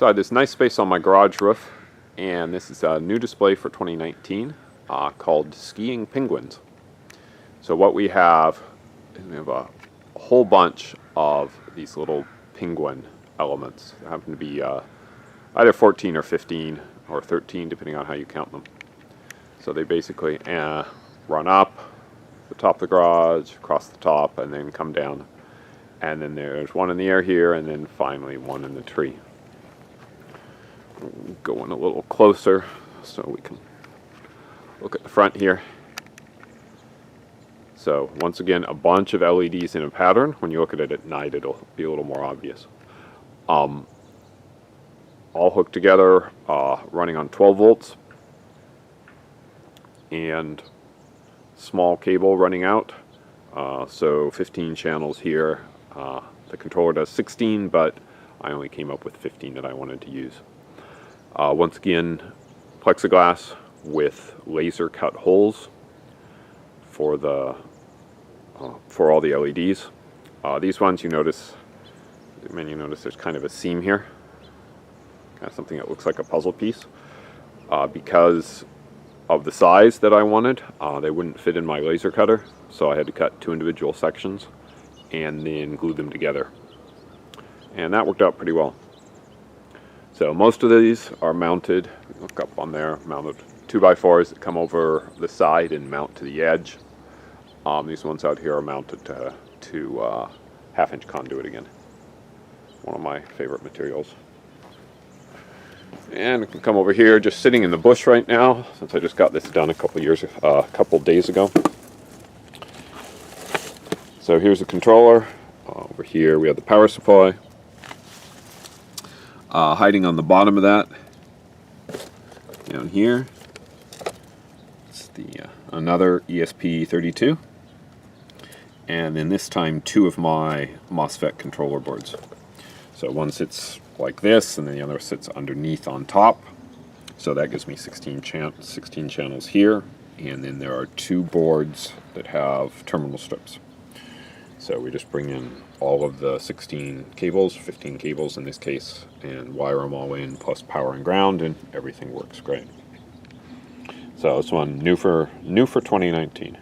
So I had this nice space on my garage roof, and this is a new display for 2019 called Skiing Penguins. So what we have is we have a whole bunch of these little penguin elements. They happen to be either 14 or 15 or 13 depending on how you count them. So they basically run up the top of the garage, across the top, and then come down. And then there's one in the air here, and then finally one in the tree. Go in a little closer so we can look at the front here. So once again, a bunch of LEDs in a pattern. When you look at it at night, it'll be a little more obvious. All hooked together, running on 12 volts, and small cable running out. So 15 channels here. The controller does 16, but I only came up with 15 that I wanted to use. Once again, plexiglass with laser cut holes for the for all the LEDs. These ones, you notice there's kind of a seam here, kind of something that looks like a puzzle piece. Because of the size that I wanted, they wouldn't fit in my laser cutter, so I had to cut 2 individual sections and then glue them together. And that worked out pretty well. So most of these are mounted, look up on there, mounted 2x4s that come over the side and mount to the edge. These ones out here are mounted to 1/2-inch conduit again. One of my favorite materials. And we can come over here, just sitting in the bush right now, since I just got this done a couple days ago. So here's the controller. Over here we have the power supply. Hiding on the bottom of that, down here, it's the another ESP32, and then this time 2 of my MOSFET controller boards. So one sits like this, and then the other sits underneath on top. So that gives me 16 channels here, and then there are 2 boards that have terminal strips. So we just bring in all of the 16 cables, 15 cables in this case, and wire them all in, plus power and ground, and everything works great. So this one new for 2019.